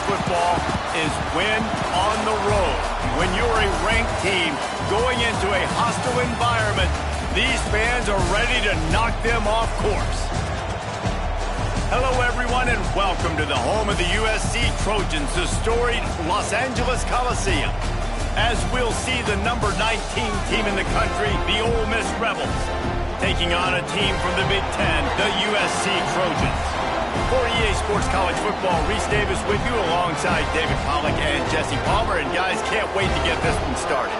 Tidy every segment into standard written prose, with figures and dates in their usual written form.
football is win on the road. When you're a ranked team going into a hostile environment, these fans are ready to knock them off course. Hello, everyone, and welcome to the home of the USC Trojans, the storied Los Angeles Coliseum. As we'll see the number 19 team in the country, the Ole Miss Rebels, taking on a team from the Big Ten, the USC Trojans. For EA Sports College Football, Reese Davis with you alongside David Pollack and Jesse Palmer. And guys, can't wait to get this one started.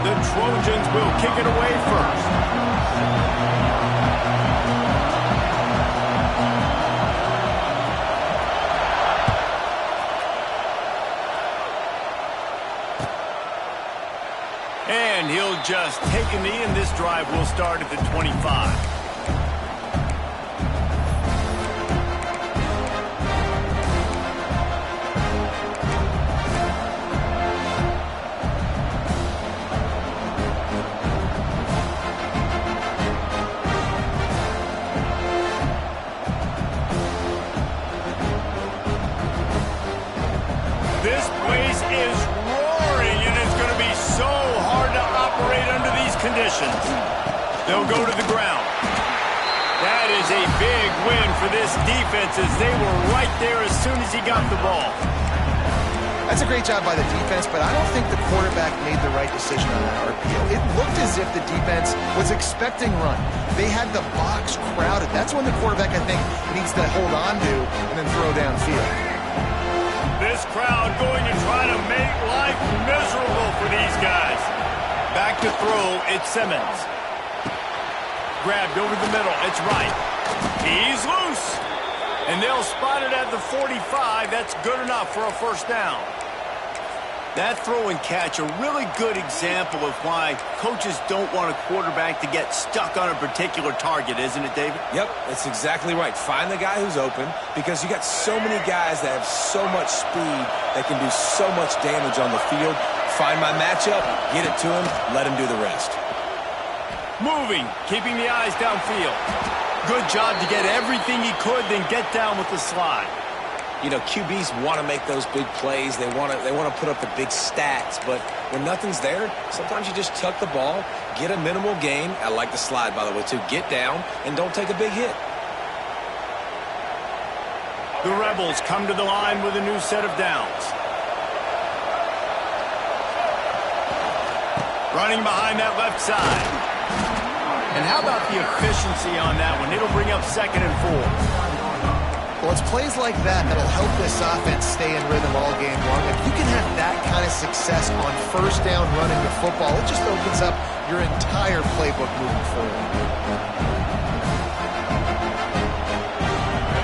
The Trojans will kick it away first. And he'll just take a knee, and this drive will start at the 25. This place is roaring, and it's going to be so hard to operate under these conditions. They'll go to the ground. That is a big win for this defense, as they were right there as soon as he got the ball. That's a great job by the defense, but I don't think the quarterback made the right decision on that RPO. It looked as if the defense was expecting run. They had the box crowded. That's when the quarterback, I think, needs to hold on to and then throw downfield. This crowd going to try to make life miserable for these guys. Back to throw, it's Simmons. Grabbed over the middle, it's Wright. He's loose. And they'll spot it at the 45. That's good enough for a first down. That throw and catch, a really good example of why coaches don't want a quarterback to get stuck on a particular target, isn't it, David? Yep, that's exactly right. Find the guy who's open, because you got so many guys that have so much speed that can do so much damage on the field. Find my matchup, get it to him, let him do the rest. Moving, keeping the eyes downfield. Good job to get everything he could, then get down with the slide. You know, QBs want to make those big plays. They want to put up the big stats. But when nothing's there, sometimes you just tuck the ball, get a minimal gain. I like the slide, by the way, too. Get down and don't take a big hit. The Rebels come to the line with a new set of downs. Running behind that left side. And how about the efficiency on that one? It'll bring up 2nd and 4. Well, it's plays like that that'll help this offense stay in rhythm all game long. If you can have that kind of success on first down running the football, it just opens up your entire playbook moving forward.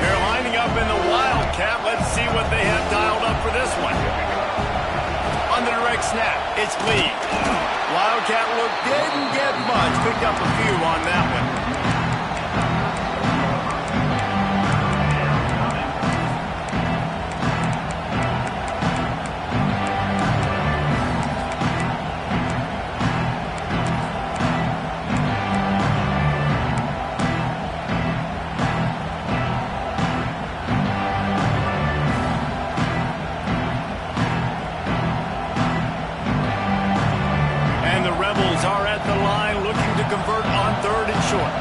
They're lining up in the Wildcat. Let's see what they have dialed up for this one. On the direct snap, it's Lee. Wildcat look didn't get much. Picked up a few on that one. Are at the line looking to convert on 3rd and short.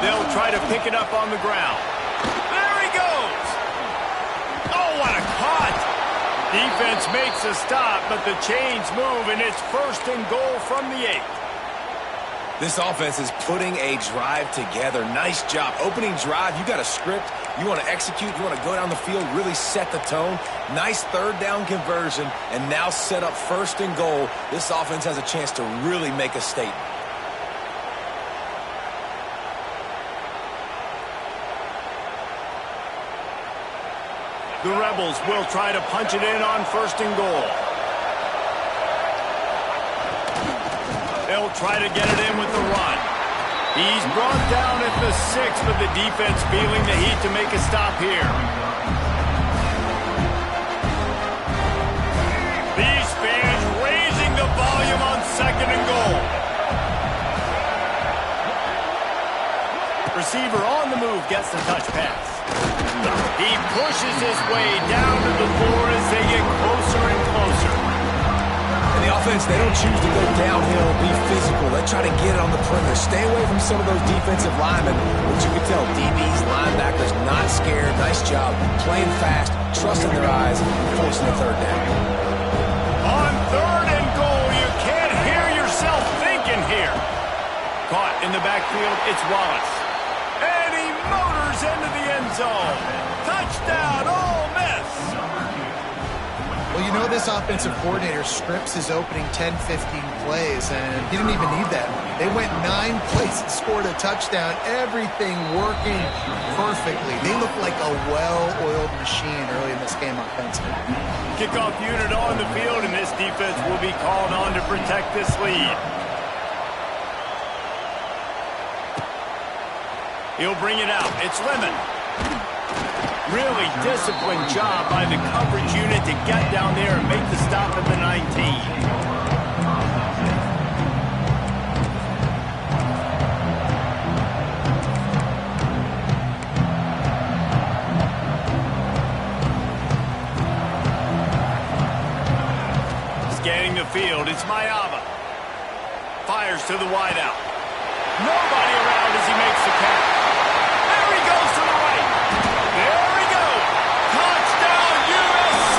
They'll try to pick it up on the ground. There he goes. Oh, what a cut. Defense makes a stop, but the chains move, and it's 1st and goal from the 8. This offense is putting a drive together. Nice job. Opening drive, you got a script. You want to execute. You want to go down the field, really set the tone. Nice 3rd down conversion, and now set up 1st and goal. This offense has a chance to really make a statement. The Rebels will try to punch it in on 1st and goal. They'll try to get it in with the run. He's brought down at the 6, but the defense feeling the heat to make a stop here. These fans raising the volume on 2nd and goal. Receiver on the move gets the touch pass. He pushes his way down to the floor as they get closer and closer. And the offense, they don't choose to go downhill and be physical. They try to get it on the perimeter. Stay away from some of those defensive linemen, which you can tell DBs, linebackers, not scared. Nice job playing fast, trusting their eyes, and forcing the 3rd down. On 3rd and goal, you can't hear yourself thinking here. Caught in the backfield, it's Wallace. And he motors into the end zone. Touchdown, Ole Miss. Well, you know this offensive coordinator scripts his opening 10, 15 plays, and he didn't even need that. They went 9 plays and scored a touchdown. Everything working perfectly. They look like a well-oiled machine early in this game offensively. Kickoff unit on the field, and this defense will be called on to protect this lead. He'll bring it out. It's Lemon. Really disciplined job by the coverage unit to get down there and make the stop at the 19. Scanning the field, it's Mayava. Fires to the wideout. Nobody around as he makes the catch. There he goes to the right. There we go. Touchdown, USC.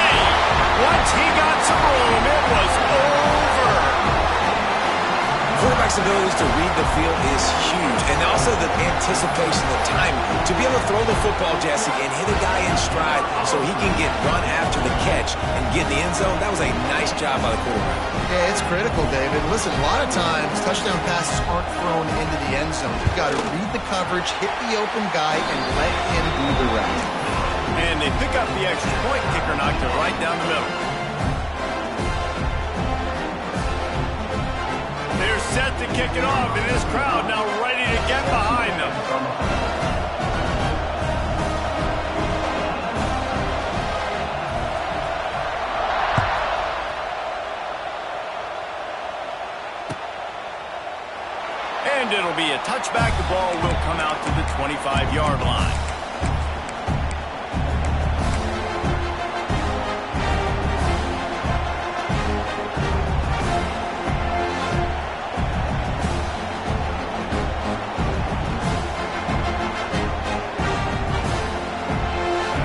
Once he got some room, it was over. Quarterback's abilities to read the field is huge, and also the anticipation, the time to be able to throw the football, Jesse, and hit a guy in stride so he can get run after the catch and get in the end zone. That was a nice job by the quarterback. Yeah, it's critical, David. Listen, a lot of times touchdown passes aren't thrown into the end zone. You've got to read the coverage, hit the open guy, and let him do the rest. And they pick up the extra point. Kicker knocked it right down the middle. They're set to kick it off, and this crowd now ready to get behind them. And it'll be a touchback. The ball will come out to the 25-yard line.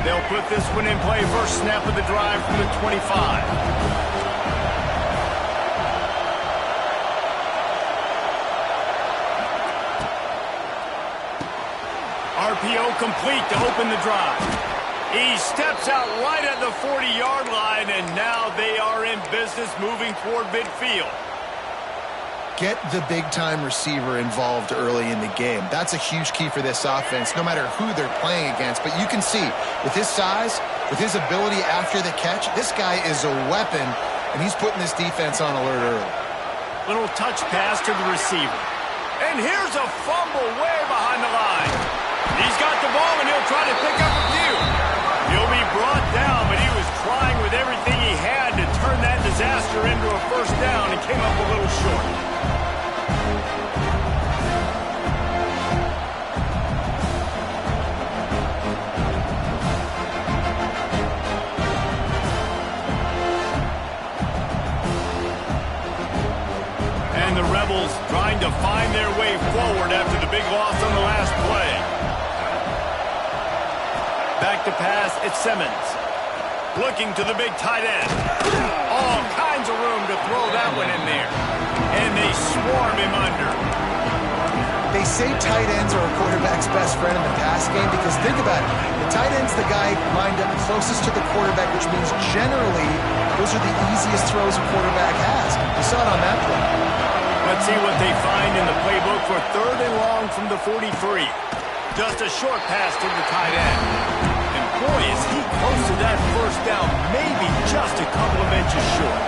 They'll put this one in play. First snap of the drive from the 25. RPO complete to open the drive. He steps out right at the 40-yard line, and now they are in business moving toward midfield. Get the big-time receiver involved early in the game. That's a huge key for this offense, no matter who they're playing against. But you can see, with his size, with his ability after the catch, this guy is a weapon, and he's putting this defense on alert early. Little touch pass to the receiver. And here's a fumble way behind the line. He's got the ball, and he'll try to pick up a few. He'll be brought down, but he was trying with everything he had to turn that disaster into a first down and came up a little short. And the Rebels trying to find their way forward after the big loss on the last play. Back to pass, it's Simmons. Looking to the big tight end. All kinds of room to throw that one in there. And they swarm him under. They say tight ends are a quarterback's best friend in the pass game because think about it. The tight end's the guy lined up closest to the quarterback, which means generally those are the easiest throws a quarterback has. You saw it on that play. Let's see what they find in the playbook for 3rd and long from the 43. Just a short pass to the tight end. And boy, is he close to that first down, maybe just a couple of inches short.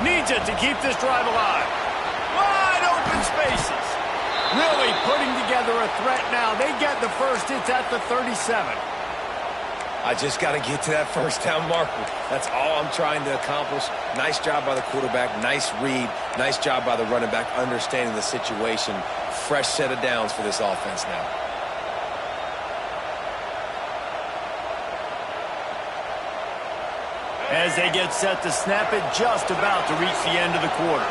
Knee needs it to keep this drive alive. Wide open spaces. Really putting together a threat now. They get the first. It's at the 37. I just got to get to that first down marker. That's all I'm trying to accomplish. Nice job by the quarterback. Nice read. Nice job by the running back understanding the situation. Fresh set of downs for this offense now. As they get set to snap it, just about to reach the end of the quarter.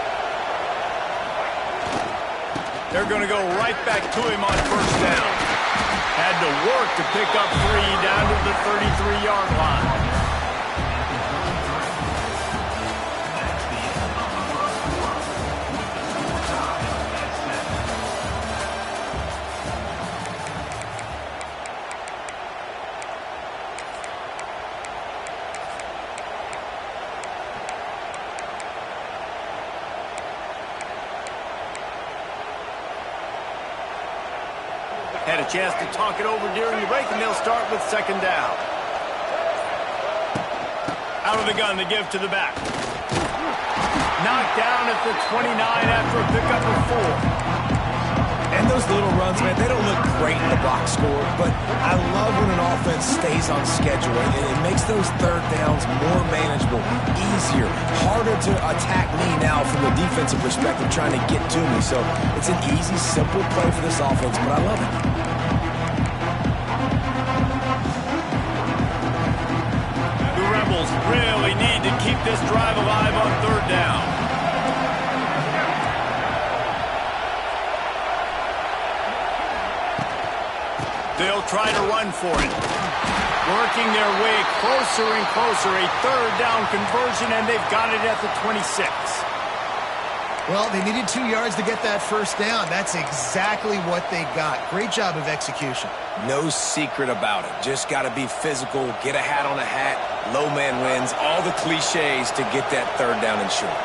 They're going to go right back to him on first down. Had to work to pick up 3 down to the 33-yard line. Had a chance to talk it over during the break, and they'll start with second down. Out of the gun, they give to the back. Knocked down at the 29 after a pickup of 4. And those little runs, man, they don't look great in the box score, but I love when an offense stays on schedule, and it makes those third downs more manageable, easier, harder to attack me now from the defensive perspective trying to get to me. So it's an easy, simple play for this offense, but I love it. The Rebels really need to keep this drive alive on third down. They'll try to run for it. Working their way closer and closer. A third down conversion, and they've got it at the 26. Well, they needed 2 yards to get that first down. That's exactly what they got. Great job of execution. No secret about it. Just got to be physical, get a hat on a hat, low man wins, all the cliches to get that third down and short.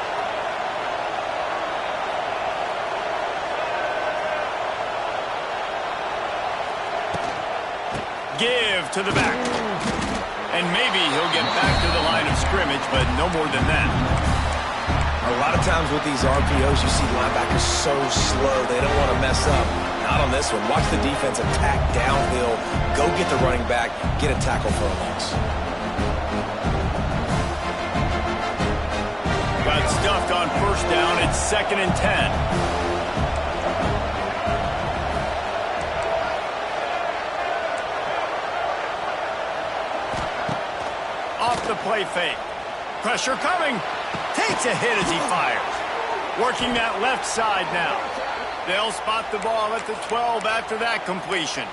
Give to the back. And maybe he'll get back to the line of scrimmage, but no more than that. A lot of times with these RPOs, you see linebackers so slow, they don't want to mess up. Not on this one. Watch the defense attack downhill, go get the running back, get a tackle for a loss. Got stuffed on first down. It's 2nd and 10. Off the play fake. Pressure coming. Takes a hit as he fires. Working that left side now. They'll spot the ball at the 12 after that completion.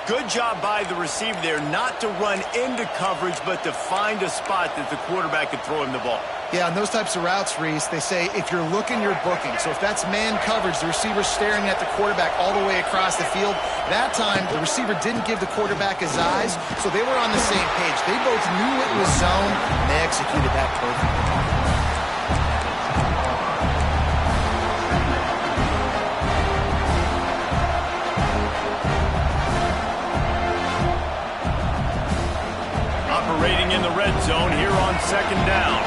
Good job by the receiver there not to run into coverage, but to find a spot that the quarterback could throw him the ball. Yeah, on those types of routes, Reese, they say if you're looking, you're booking. So if that's man coverage, the receiver's staring at the quarterback all the way across the field. That time, the receiver didn't give the quarterback his eyes, so they were on the same page. They both knew it was zone, and they executed that perfectly. Operating in the red zone here on second down.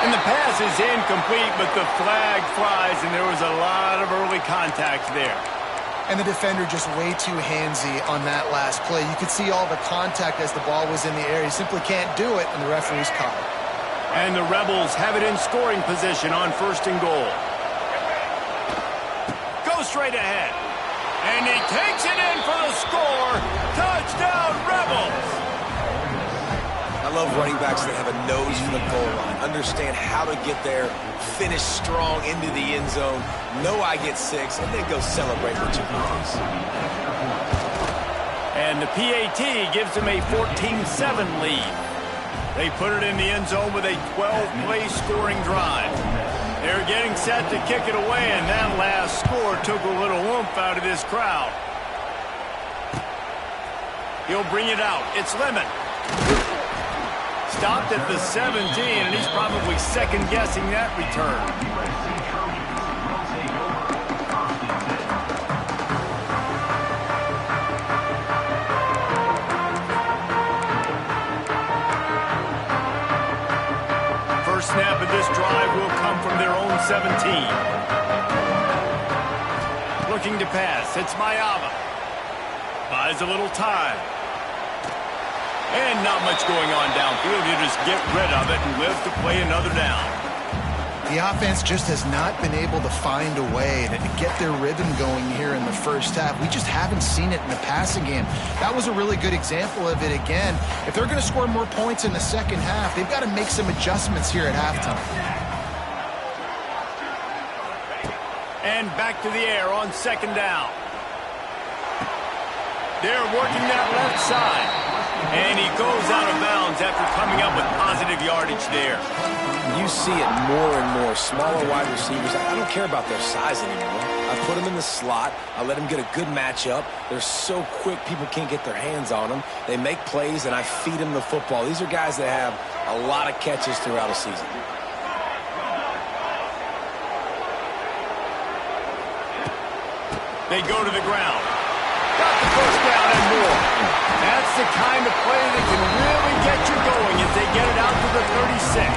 And the pass is incomplete, but the flag flies, and there was a lot of early contact there. And the defender just way too handsy on that last play. You could see all the contact as the ball was in the air. He simply can't do it, and the referee's caught it. And the Rebels have it in scoring position on first and goal. Go straight ahead. And he takes it in for the score. Touchdown, Rebels! I love running backs that have a nose for the goal line, understand how to get there, finish strong into the end zone, know I get 6, and then go celebrate with your boys. And the PAT gives them a 14-7 lead. They put it in the end zone with a 12-play scoring drive. They're getting set to kick it away, and that last score took a little oomph out of this crowd. He'll bring it out. It's Lemon. Stopped at the 17, and he's probably second-guessing that return. First snap of this drive will come from their own 17. Looking to pass. It's Mayava. Buys a little time. And not much going on downfield. You just get rid of it and live to play another down. The offense just has not been able to find a way to get their rhythm going here in the first half. We just haven't seen it in the passing game. That was a really good example of it again. If they're going to score more points in the second half, they've got to make some adjustments here at halftime. And back to the air on second down. They're working that left side. And he goes out of bounds after coming up with positive yardage there. You see it more and more. Smaller wide receivers, I don't care about their size anymore. I put them in the slot. I let them get a good matchup. They're so quick, people can't get their hands on them. They make plays, and I feed them the football. These are guys that have a lot of catches throughout a season. They go to the ground. Got the first down and more. That's the kind of play that can really get you going as they get it out to the 36.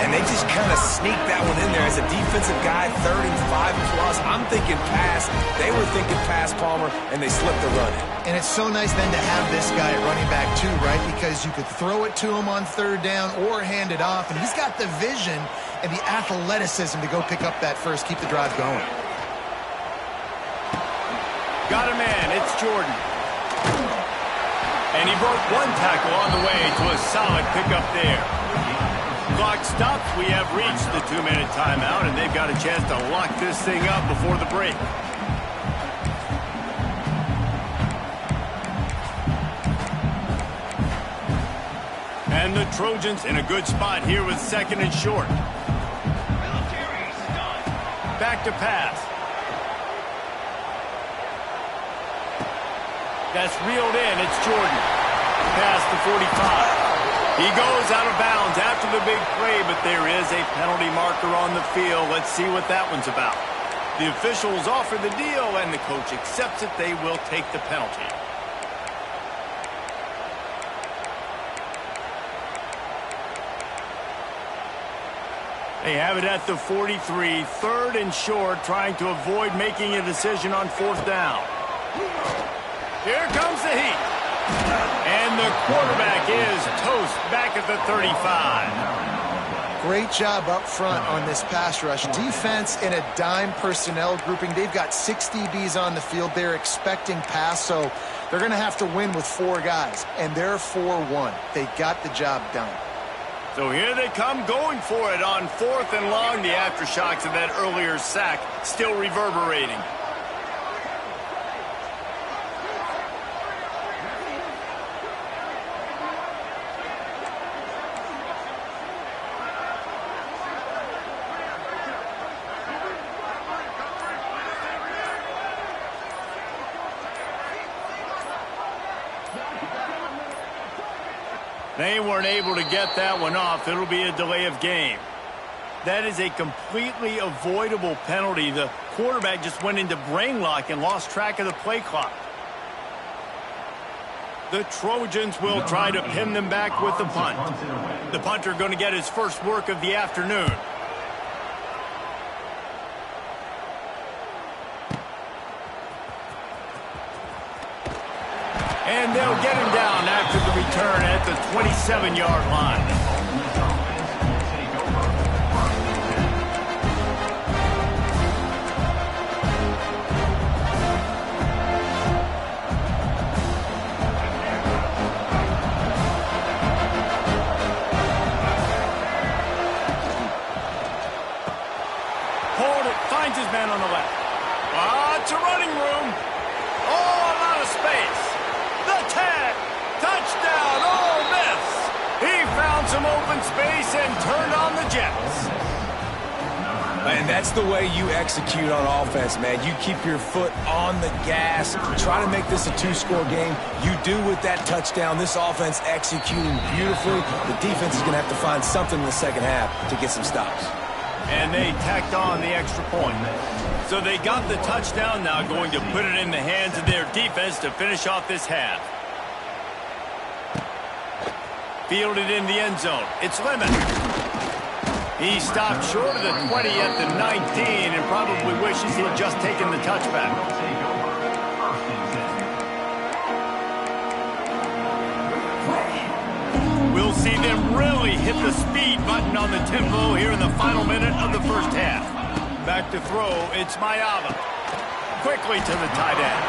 And they just kind of sneak that one in there. As a defensive guy, 3rd and 5 plus, I'm thinking pass. They were thinking pass, Palmer, and they slipped the run in. And it's so nice then to have this guy at running back too, right? Because you could throw it to him on 3rd down or hand it off. And he's got the vision and the athleticism to go pick up that first, keep the drive going. Got a man, it's Jordan. And he broke one tackle on the way to a solid pickup there. Clock stops. We have reached the 2-minute timeout, and they've got a chance to lock this thing up before the break. And the Trojans in a good spot here with 2nd and short. Back to pass. That's reeled in. It's Jordan. Past the 45. He goes out of bounds after the big play, but there is a penalty marker on the field. Let's see what that one's about. The officials offer the deal, and the coach accepts it. They will take the penalty. They have it at the 43, 3rd and short, trying to avoid making a decision on 4th down. Here comes the heat. And the quarterback is toast back at the 35. Great job up front on this pass rush. Defense in a dime personnel grouping. They've got 6 DBs on the field. They're expecting pass, so they're going to have to win with 4 guys. And they're 4-1. They got the job done. So here they come going for it on 4th and long. The aftershocks of that earlier sack still reverberating. They weren't able to get that one off. It'll be a delay of game. That is a completely avoidable penalty. The quarterback just went into brain lock and lost track of the play clock. The Trojans will try to pin them back with the punt. The punter going to get his first work of the afternoon. And they'll get him down after the return at the 27-yard line. Hold it, finds his man on the left. It's a running room. Oh, a lot of space. The tag, touchdown, Ole Miss. He found some open space and turned on the Jets. And that's the way you execute on offense, man. You keep your foot on the gas, try to make this a 2-score game. You do with that touchdown. This offense executing beautifully. The defense is going to have to find something in the second half to get some stops. And they tacked on the extra point. So they got the touchdown, now going to put it in the hands of their defense to finish off this half. Fielded in the end zone. It's Lemon. He stopped short of the 20 at the 19 and probably wishes he had just taken the touchback. We'll see them really hit the speed button on the tempo here in the final minute of the first half. Back to throw, it's Mayava. Quickly to the tight end.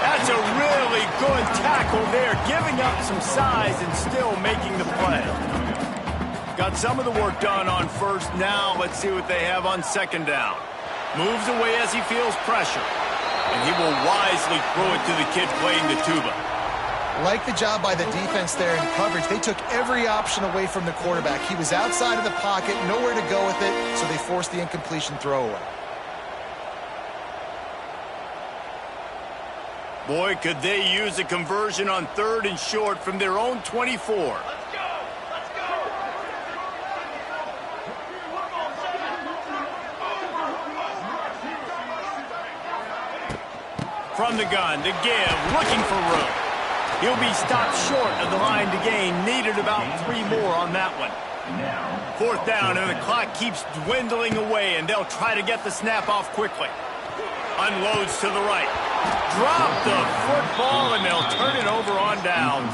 That's a really good tackle there, giving up some size and still making the play. Got some of the work done on first. Now let's see what they have on second down. Moves away as he feels pressure. And he will wisely throw it to the kid playing the tuba. Like the job by the defense there in coverage. They took every option away from the quarterback. He was outside of the pocket, nowhere to go with it, so they forced the incompletion throwaway. Boy, could they use a conversion on 3rd and short from their own 24. From the gun, the give, looking for room. He'll be stopped short of the line to gain. Needed about 3 more on that one. 4th down, and the clock keeps dwindling away, and they'll try to get the snap off quickly. Unloads to the right. Drop the football, and they'll turn it over on downs.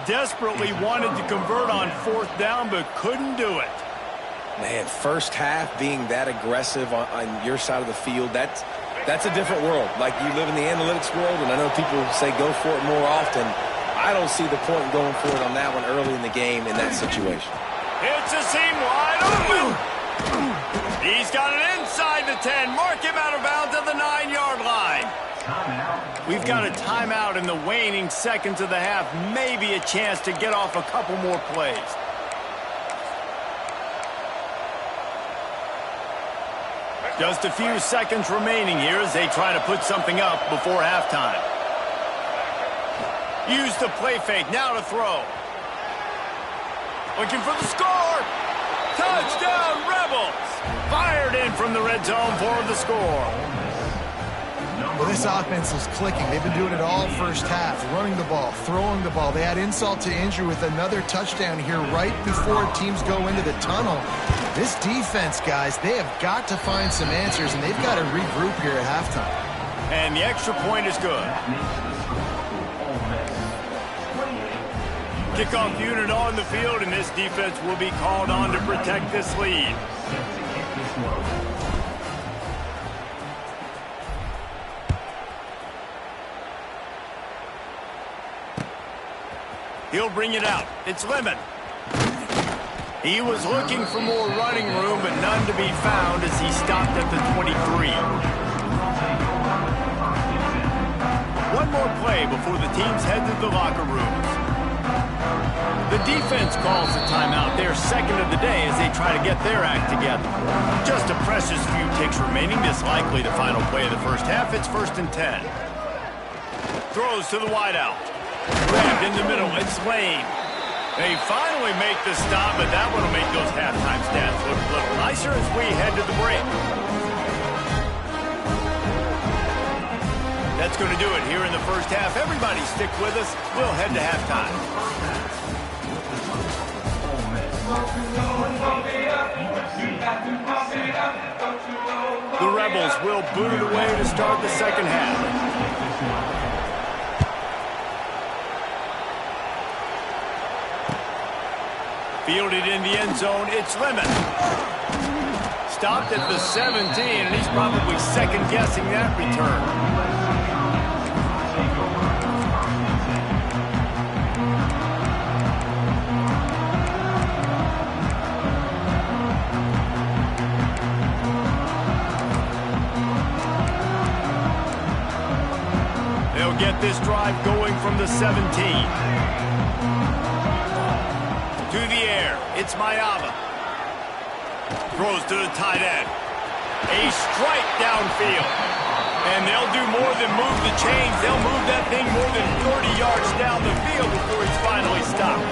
Desperately wanted to convert on 4th down, but couldn't do it. Man, first half being that aggressive on your side of the field, that's a different world. Like, you live in the analytics world, and I know people say go for it more often. I don't see the point in going for it on that one early in the game in that situation. It's a seam wide open. He's got it inside the 10. Mark him out of bounds at the 9-yard line. We've got a timeout in the waning seconds of the half. Maybe a chance to get off a couple more plays. Just a few seconds remaining here as they try to put something up before halftime. Use the play fake, now to throw. Looking for the score. Touchdown, Rebels! Fired in from the red zone for the score. Well, this offense is clicking. They've been doing it all first half, running the ball, throwing the ball. They had insult to injury with another touchdown here right before teams go into the tunnel. This defense, guys, they have got to find some answers, and they've got to regroup here at halftime. And the extra point is good. Kickoff unit on the field, and this defense will be called on to protect this lead. He'll bring it out. It's Lemon. He was looking for more running room, but none to be found as he stopped at the 23. One more play before the teams head to the locker rooms. The defense calls the timeout, their second of the day, as they try to get their act together. Just a precious few ticks remaining. This likely the final play of the first half. It's 1st and 10. Throws to the wideout. Grabbed in the middle. It's Lane. They finally make the stop, but that one will make those halftime stats look a little nicer as we head to the break. That's going to do it here in the first half. Everybody stick with us. We'll head to halftime. The Rebels will boot it away to start the second half. Fielded in the end zone, it's Lemon. Stopped at the 17, and he's probably second-guessing that return. They'll get this drive going from the 17. To the air, it's Mayava. Throws to the tight end. A strike downfield. And they'll do more than move the chains. They'll move that thing more than 30 yards down the field before it's finally stopped.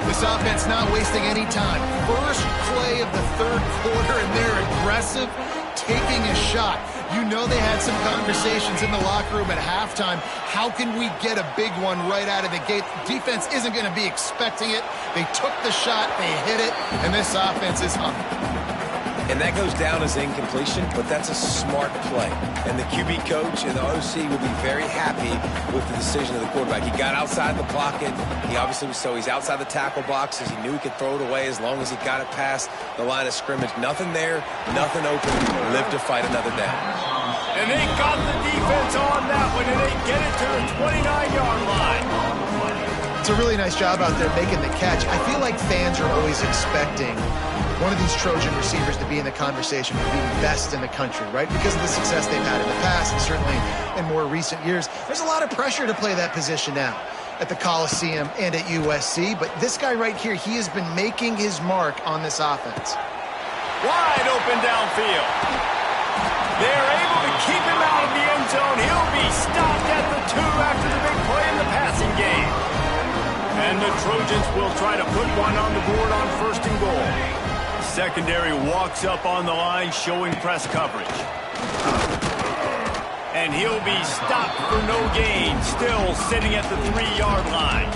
This offense not wasting any time. First play of the third quarter, and they're aggressive. taking a shot. You know they had some conversations in the locker room at halftime. How can we get a big one right out of the gate? Defense isn't going to be expecting it. They took the shot, they hit it, and this offense is up. And that goes down as incompletion, but that's a smart play. And the QB coach and the OC will be very happy with the decision of the quarterback. He got outside the pocket. He obviously was he's outside the tackle boxes. He knew he could throw it away as long as he got it past the line of scrimmage. Nothing there, nothing open. Live to fight another down. And they got the defense on that one, and they get it to the 29-yard line. It's a really nice job out there making the catch. I feel like fans are always expecting one of these Trojan receivers to be in the conversation for being best in the country, right? Because of the success they've had in the past and certainly in more recent years. There's a lot of pressure to play that position now at the Coliseum and at USC, but this guy right here, he has been making his mark on this offense. Wide open downfield. They're able to keep him out of the end zone. He'll be stopped at the 2 after the big play in the passing game. And the Trojans will try to put one on the board on 1st and goal. Secondary walks up on the line, showing press coverage. And he'll be stopped for no gain, still sitting at the 3-yard line.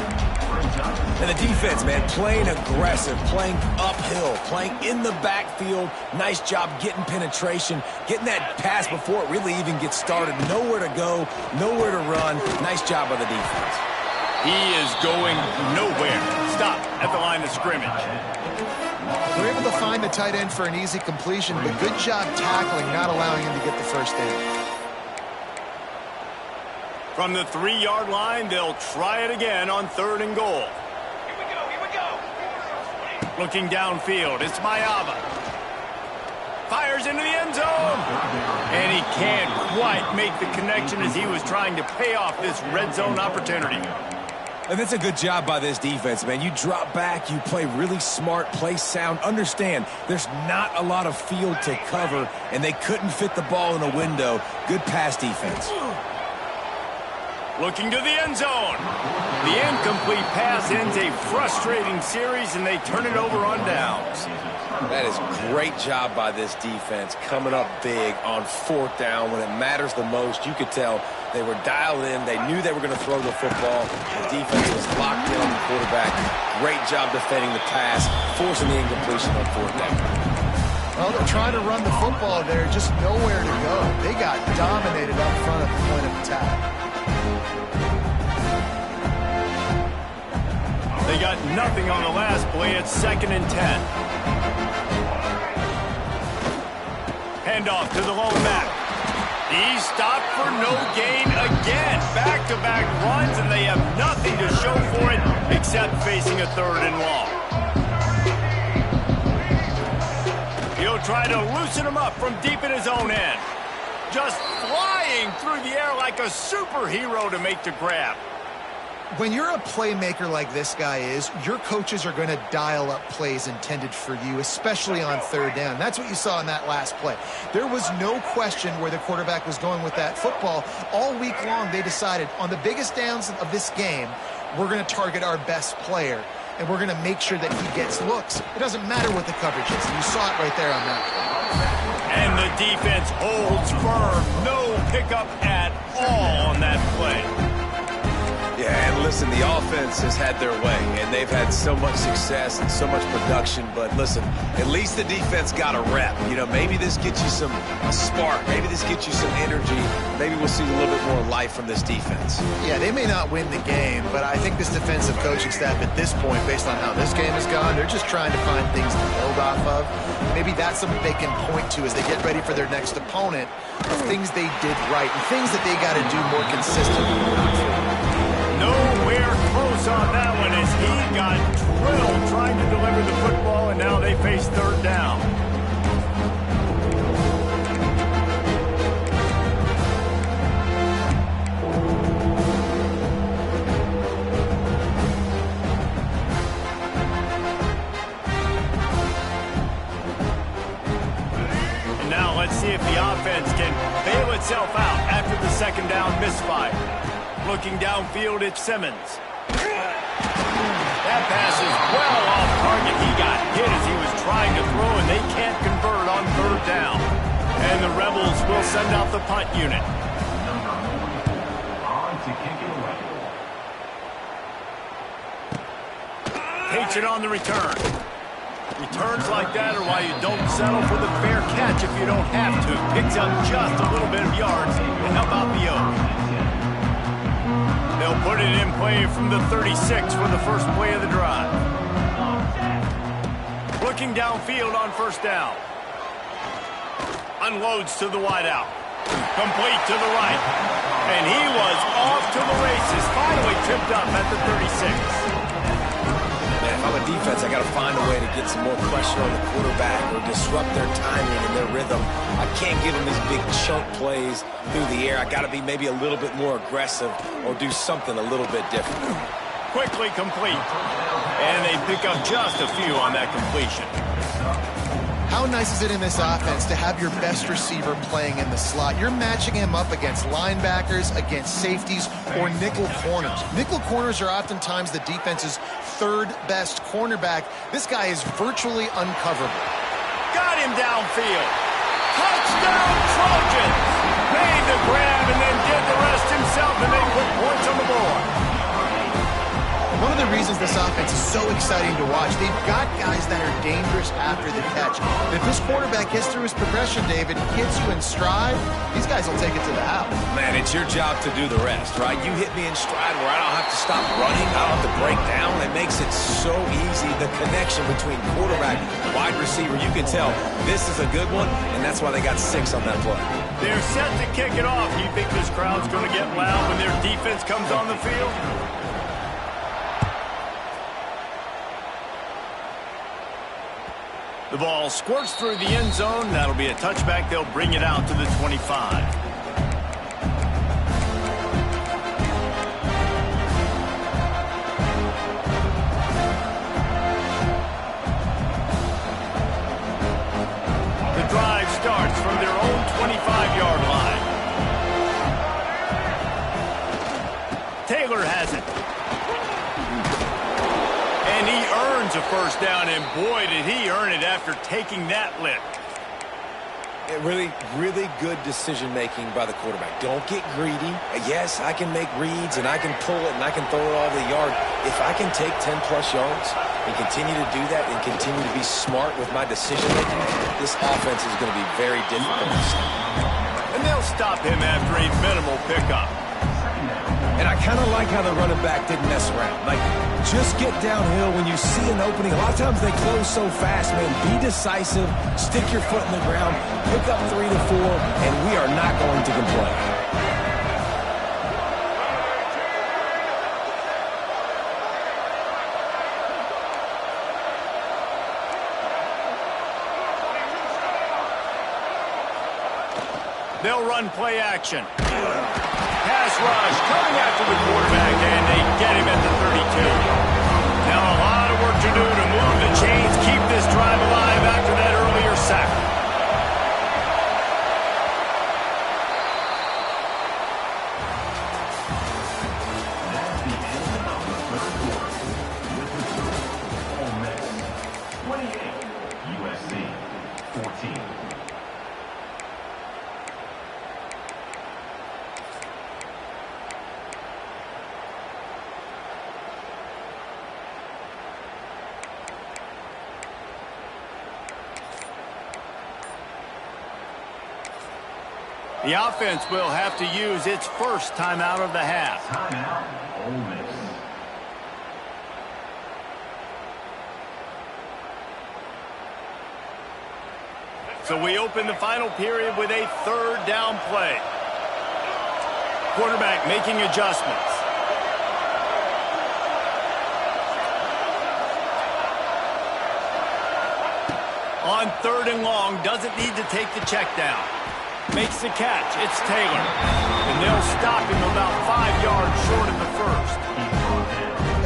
And the defense, man, playing aggressive, playing uphill, playing in the backfield. Nice job getting penetration, getting that pass before it really even gets started. Nowhere to go, nowhere to run. Nice job by the defense. He is going nowhere. Stop at the line of scrimmage. They're able to find the tight end for an easy completion, but good job tackling, not allowing him to get the first down. From the 3-yard line, they'll try it again on 3rd and goal. Here we go. Looking downfield, it's Mayava. Fires into the end zone. And he can't quite make the connection as he was trying to pay off this red zone opportunity. And that's a good job by this defense, man. You drop back, you play really smart, play sound. Understand, there's not a lot of field to cover, and they couldn't fit the ball in a window. Good pass defense. Looking to the end zone. The incomplete pass ends a frustrating series, and they turn it over on downs. That is great job by this defense, coming up big on 4th down when it matters the most. You could tell they were dialed in. They knew they were going to throw the football. The defense was locked in on the quarterback. Great job defending the pass, forcing the incompletion on 4th down. Well, they're trying to run the football there, just nowhere to go. They got dominated up front at the point of attack. They got nothing on the last play. It's 2nd and 10. Handoff to the lone back. He's stopped for no gain again. Back-to-back runs, and they have nothing to show for it except facing a 3rd and long. He'll try to loosen him up from deep in his own end. Just flying through the air like a superhero to make the grab. When you're a playmaker like this guy is, your coaches are going to dial up plays intended for you, especially on 3rd down. That's what you saw in that last play. There was no question where the quarterback was going with that football. All week long, they decided on the biggest downs of this game, we're going to target our best player, and we're going to make sure that he gets looks. It doesn't matter what the coverage is. And you saw it right there on that play. And the defense holds firm. No pickup at all on that play. Yeah, and listen, the offense has had their way, and they've had so much success and so much production. But listen, at least the defense got a rep. You know, maybe this gets you a spark. Maybe this gets you some energy. Maybe we'll see a little bit more life from this defense. Yeah, they may not win the game, but I think this defensive coaching staff at this point, based on how this game has gone, they're just trying to find things to build off of. Maybe that's something they can point to as they get ready for their next opponent, of things they did right and things that they got to do more consistently. Nowhere close on that one as he got drilled trying to deliver the football, and now they face 3rd down. And now let's see if the offense can bail itself out after the 2nd down misfire. Looking downfield, it's Simmons. That pass is well off target. He got hit as he was trying to throw, and they can't convert on 3rd down. And And the Rebels will send out the punt unit. Takes it on the return. Returns like that are why you don't settle for the fair catch if you don't have to. Picks up just a little bit of yards to help out the Oaks. They'll put it in play from the 36 for the first play of the drive. Looking downfield on first down. Unloads to the wideout. Complete to the right. And he was off to the races. Finally tripped up at the 36. Man, if I'm a defense, I got to find a way to get some more pressure on the quarterback or disrupt their timing and their rhythm. I can't give them these big chunk plays through the air. I got to be maybe a little bit more aggressive or do something a little bit different. Quickly complete. And they pick up just a few on that completion. How nice is it in this offense to have your best receiver playing in the slot? You're matching him up against linebackers, against safeties, or nickel corners. Nickel corners are oftentimes the defense's third best cornerback. This guy is virtually uncoverable. Got him downfield. Touchdown Trojans! Made the grab and then did the rest himself, and they put points on the board. One of the reasons this offense is so exciting to watch, they've got guys that are dangerous after the catch. If this quarterback gets through his progression, David, hits you in stride, these guys will take it to the house. Man, it's your job to do the rest, right? You hit me in stride where I don't have to stop running. I don't have to break down. It makes it so easy. The connection between quarterback and wide receiver, you can tell this is a good one, and that's why they got 6 on that play. They're set to kick it off. You think this crowd's going to get loud when their defense comes on the field? The ball squirts through the end zone. That'll be a touchback. They'll bring it out to the 25. The drive starts from their own 25-yard line. Taylor has it. And he earns a first down, and boy, did he earn it after taking that lick. Really, really good decision-making by the quarterback. Don't get greedy. Yes, I can make reads, and I can pull it, and I can throw it all the yard. If I can take 10-plus yards and continue to do that and continue to be smart with my decision-making, this offense is going to be very difficult to stop. And they'll stop him after a minimal pickup. And I kind of like how the running back didn't mess around. Like, just get downhill when you see an opening. A lot of times they close so fast, man. Be decisive, stick your foot in the ground, pick up 3 to 4, and we are not going to complain. They'll run play action. Pass rush coming after the quarterback, and they get him at the 32. Now a lot of work to do to move the chains, keep this drive alive after that earlier sack. The offense will have to use its first timeout of the half. Timeout, Ole Miss. So we open the final period with a third down play. Quarterback making adjustments. On 3rd and long, doesn't need to take the check down. Makes the catch. It's Taylor. And they'll stop him about 5 yards short of the first.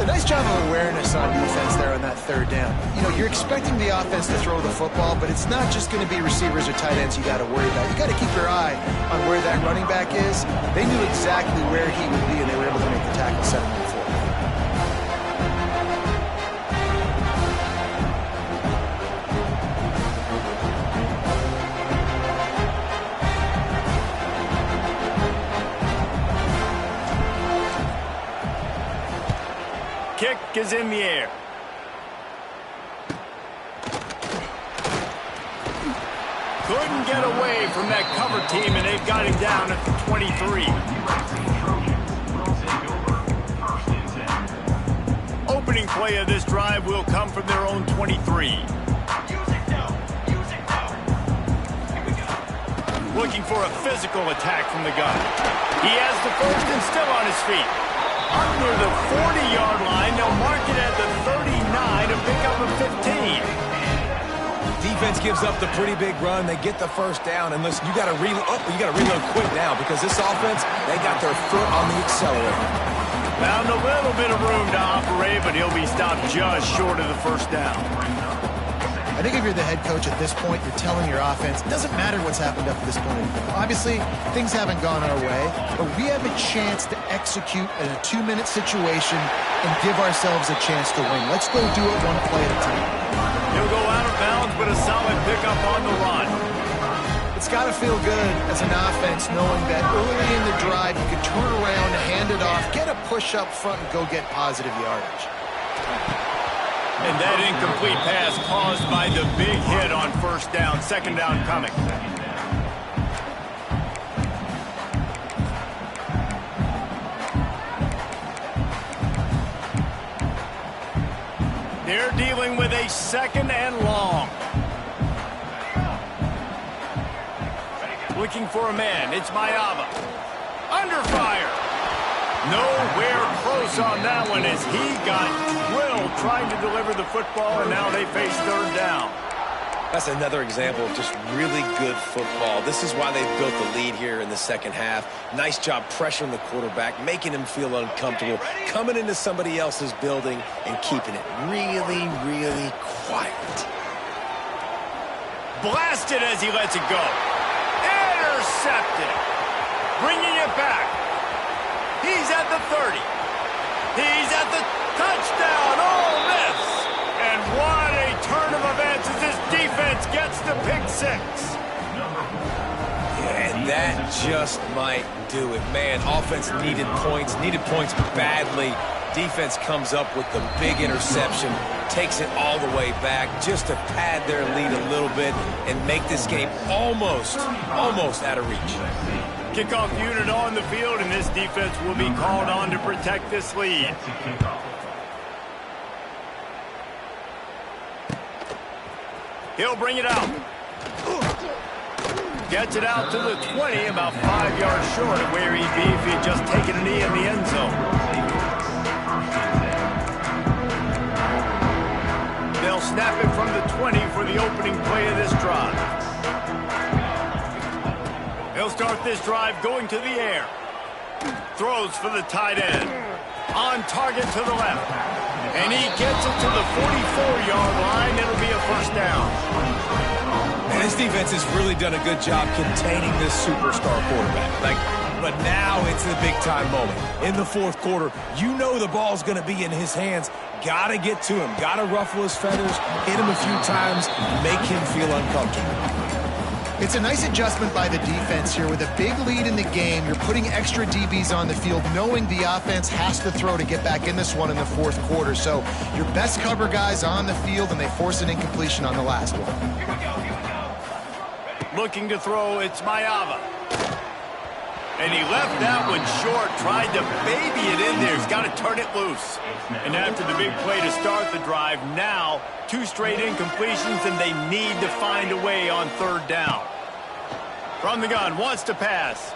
A nice job of awareness on defense there on that 3rd down. You know, you're expecting the offense to throw the football, but it's not just going to be receivers or tight ends you got to worry about. You got to keep your eye on where that running back is. They knew exactly where he would be, and they were able to make the tackle 7-4. is in the air. Couldn't get away from that cover team, and they've got him down at the 23. Opening play of this drive will come from their own 23. Looking for a physical attack from the gun. He has the first and still on his feet. Under the 40-yard line, they'll mark it at the 39 to pick up a 15. Defense gives up the pretty big run. They get the first down, and listen, you got to reload quick now because this offense, they got their foot on the accelerator. Found a little bit of room to operate, but he'll be stopped just short of the first down. I think if you're the head coach at this point, you're telling your offense, it doesn't matter what's happened up to this point. Obviously, things haven't gone our way, but we have a chance to execute in a 2-minute situation and give ourselves a chance to win. Let's go do it one play at a time. He'll go out of bounds, but a solid pickup on the run. It's got to feel good as an offense knowing that early in the drive you can turn around, hand it off, get a push up front, and go get positive yardage. And that incomplete pass caused by the big hit on first down. Second down coming. They're dealing with a second and long. Looking for a man. It's Mayava. Under fire. Nowhere close on that one as he got drilled trying to deliver the football, and now they face third down. That's another example of just really good football. This is why they've built the lead here in the second half. Nice job pressuring the quarterback, making him feel uncomfortable, coming into somebody else's building and keeping it really, really quiet. Blasted as he lets it go. Intercepted. Bringing it back. He's at the 30. He's at the touchdown. Ole Miss. And what a turn of events as this defense gets the pick six. Yeah, and that just might do it. Man, offense needed points badly. Defense comes up with the big interception, takes it all the way back just to pad their lead a little bit and make this game almost out of reach. Kickoff unit on the field, and this defense will be called on to protect this lead. He'll bring it out. Gets it out to the 20, about 5 yards short of where he'd be if he'd just taken a knee in the end zone. They'll snap it from the 20 for the opening play of this drive. He'll start this drive going to the air. Throws for the tight end. On target to the left. And he gets it to the 44-yard line. It'll be a first down. And this defense has really done a good job containing this superstar quarterback. But now it's the big-time moment. In the fourth quarter, you know the ball's going to be in his hands. Got to get to him. Got to ruffle his feathers, hit him a few times, make him feel uncomfortable. It's a nice adjustment by the defense here. With a big lead in the game, you're putting extra DBs on the field, knowing the offense has to throw to get back in this one in the fourth quarter. So your best cover guys on the field, and they force an incompletion on the last one. Looking to throw, it's Mayava. And he left that one short, tried to baby it in there. He's got to turn it loose. And after the big play to start the drive, now 2 straight incompletions, and they need to find a way on third down. From the gun, wants to pass.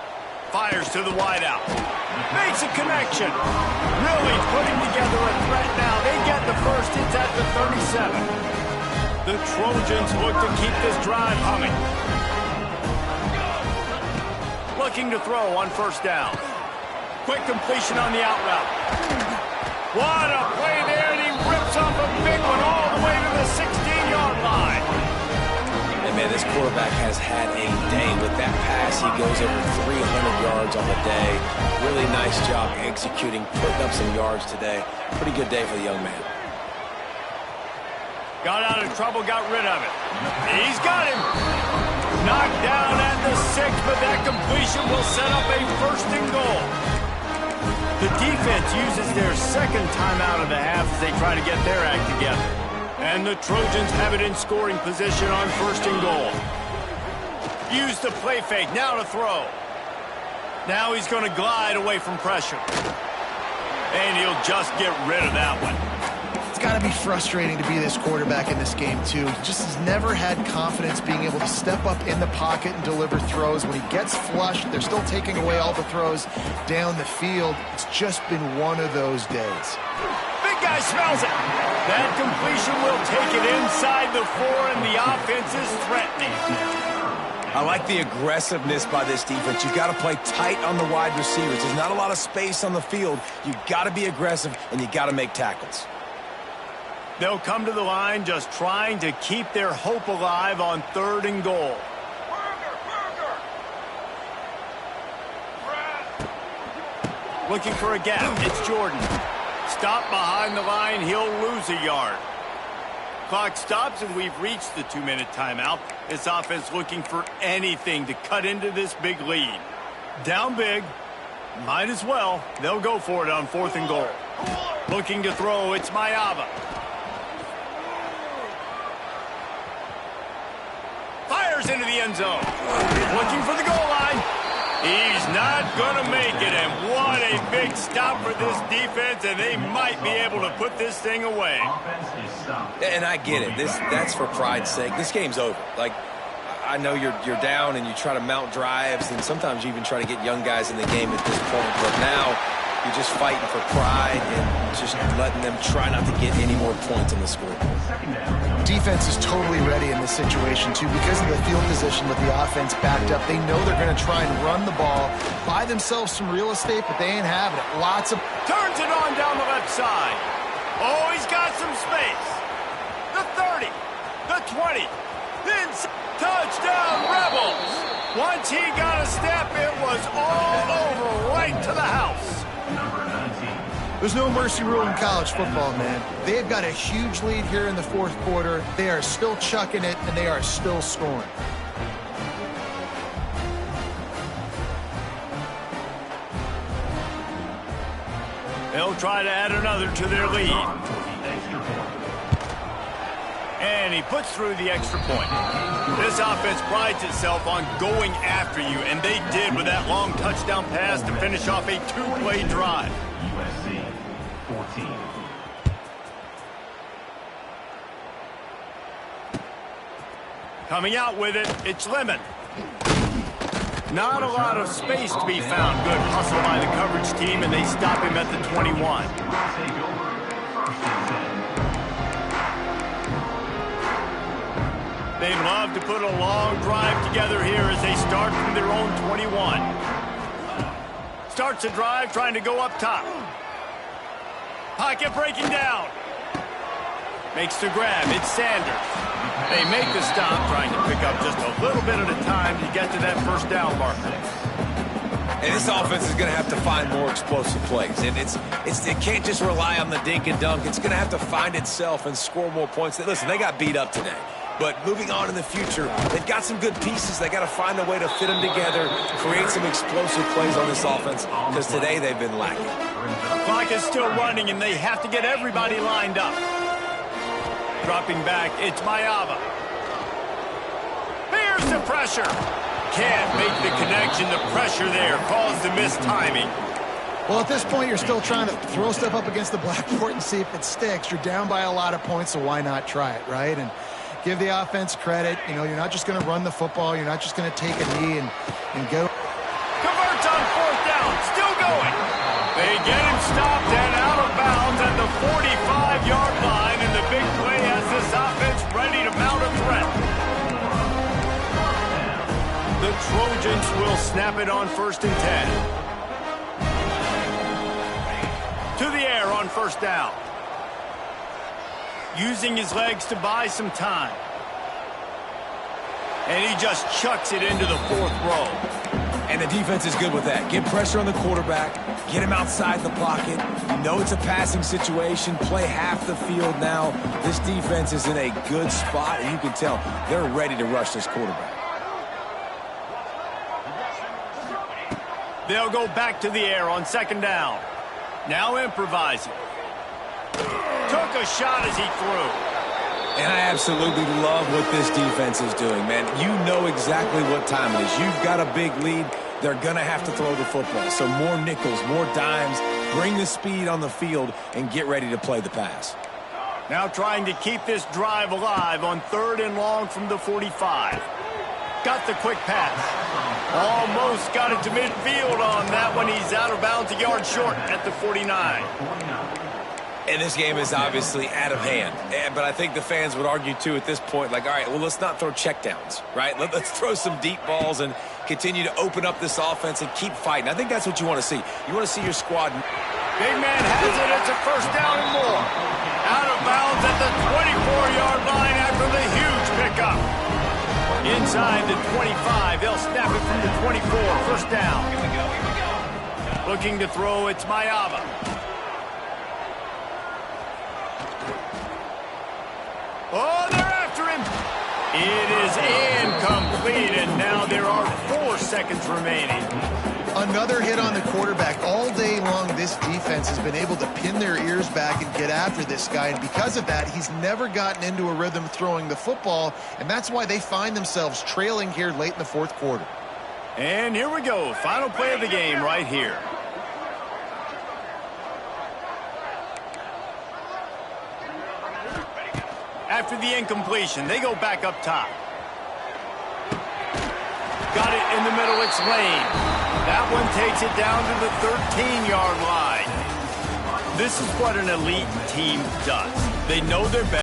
Fires to the wideout. Makes a connection. Really putting together a threat now. They get the first. It's at the 37. The Trojans look to keep this drive humming. Looking to throw on first down. Quick completion on the out route. What a play there, and he rips off a big one all the way to the 16-yard line. And man, this quarterback has had a day with that pass. He goes over 300 yards on the day. Really nice job executing, putting up some yards today. Pretty good day for the young man. Got out of trouble, got rid of it. He's got him. Knocked down at the 6, but that completion will set up a first and goal. The defense uses their second timeout of the half as they try to get their act together. And the Trojans have it in scoring position on 1st and goal. Use the play fake, now to throw. Now he's going to glide away from pressure. And he'll just get rid of that one. It's got to be frustrating to be this quarterback in this game, too. He just has never had confidence being able to step up in the pocket and deliver throws. When he gets flushed, they're still taking away all the throws down the field. It's just been one of those days. Big guy smells it. That completion will take it inside the 4, and the offense is threatening. I like the aggressiveness by this defense. You've got to play tight on the wide receivers. There's not a lot of space on the field. You've got to be aggressive, and you've got to make tackles. They'll come to the line just trying to keep their hope alive on 3rd and goal. Looking for a gap. It's Jordan. Stop behind the line. He'll lose a yard. Clock stops, and we've reached the 2-minute timeout. This offense looking for anything to cut into this big lead. Down big. Might as well. They'll go for it on 4th and goal. Looking to throw. It's Mayava. Fires into the end zone. Looking for the goal line. He's not going to make it, and what a big stop for this defense, and they might be able to put this thing away. And I get it. That's for pride's sake. This game's over. Like, I know you're down and you try to mount drives, and sometimes you even try to get young guys in the game at this point, but now you're just fighting for pride and just letting them try not to get any more points on the scoreboard. Defense is totally ready in this situation, too, because of the field position with the offense backed up. They know they're going to try and run the ball, buy themselves some real estate, but they ain't having it. Lots of... Turns it on down the left side. Oh, he's got some space. The 30, the 20, then touchdown Rebels. Once he got a step, it was all over right to the house. There's no mercy rule in college football, man. They've got a huge lead here in the 4th quarter. They are still chucking it, and they are still scoring. They'll try to add another to their lead. And he puts through the extra point. This offense prides itself on going after you, and they did with that long touchdown pass to finish off a 2-play drive. USC 14. Coming out with it, it's Lemon. Not a lot of space to be found. Good hustle by the coverage team, and they stop him at the 21. They'd love to put a long drive together here as they start from their own 21. Starts a drive trying to go up top. Pocket breaking down. Makes the grab. It's Sanders. They make the stop, trying to pick up just a little bit at a time to get to that 1st down marker. And this offense is going to have to find more explosive plays. And it can't just rely on the dink and dunk. It's going to have to find itself and score more points. Listen, they got beat up today. But moving on in the future, they've got some good pieces. They got to find a way to fit them together, create some explosive plays on this offense, because today they've been lacking. Clock is still running, and they have to get everybody lined up. Dropping back, it's Mayava. Here's the pressure. Can't make the connection. The pressure there caused the mistiming. Well, at this point, you're still trying to throw stuff up against the blackboard and see if it sticks. You're down by a lot of points, so why not try it, right? And give the offense credit. You know, you're not just going to run the football. You're not just going to take a knee and go. Converts on 4th down. Still going. They get him stopped and out of bounds at the 45-yard line, and the big play has this offense ready to mount a threat. The Trojans will snap it on 1st and 10. To the air on 1st down. Using his legs to buy some time. And he just chucks it into the 4th row. And the defense is good with that. Get pressure on the quarterback. Get him outside the pocket. You know it's a passing situation. Play half the field now. This defense is in a good spot, and you can tell they're ready to rush this quarterback. They'll go back to the air on 2nd down. Now improvising. Took a shot as he threw. And I absolutely love what this defense is doing, man. You know exactly what time it is. You've got a big lead. They're going to have to throw the football. So more nickels, more dimes. Bring the speed on the field and get ready to play the pass. Now trying to keep this drive alive on 3rd and long from the 45. Got the quick pass. Almost got it to midfield on that one. He's out of bounds, a yard short at the 49. And this game is obviously out of hand. But I think the fans would argue, too, at this point, like, all right, well, let's not throw checkdowns, right? Let's throw some deep balls and continue to open up this offense and keep fighting. I think that's what you want to see. You want to see your squad. Big man has it. It's a 1st down and more. Out of bounds at the 24-yard line after the huge pickup. Inside the 25. They'll snap it from the 24. 1st down. Here we go. Looking to throw, it's Mayava. Oh, they're after him. It is incomplete, and now there are 4 seconds remaining. Another hit on the quarterback. All day long, this defense has been able to pin their ears back and get after this guy, and because of that, he's never gotten into a rhythm throwing the football, and that's why they find themselves trailing here late in the 4th quarter. And here we go. Final play of the game right here. After the incompletion, they go back up top. Got it in the middle, it's Lane. That one takes it down to the 13-yard line. This is what an elite team does. They know their best.